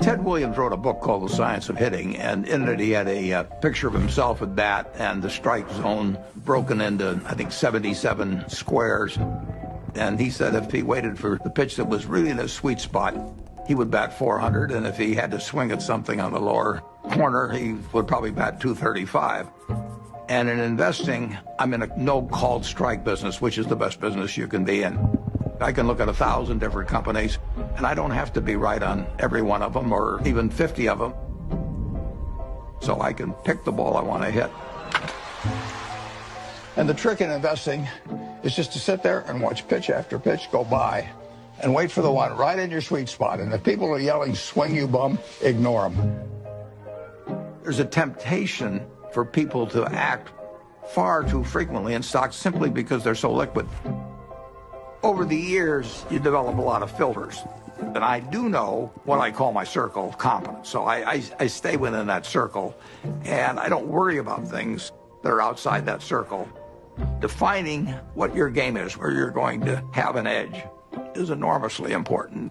Ted Williams wrote a book called The Science of Hitting, and in it he had a picture of himself at bat and the strike zone broken into, I think, 77 squares. And he said if he waited for the pitch that was really in his sweet spot, he would bat 400, and if he had to swing at something on the lower corner, he would probably bat 235. And in investing, I'm in a no-called strike business, which is the best business you can be in. I can look at 1,000 different companies, and I don't have to be right on every one of them or even 50 of them. So I can pick the ball I want to hit. And the trick in investing is just to sit there and watch pitch after pitch go by and wait for the one right in your sweet spot. And if people are yelling, swing you bum, ignore them. There's a temptation for people to act far too frequently in stocks simply because they're so liquid. Over the years, you develop a lot of filters. And I do know what I call my circle of competence. So I stay within that circle, and I don't worry about things that are outside that circle. Defining what your game is, where you're going to have an edge, is enormously important.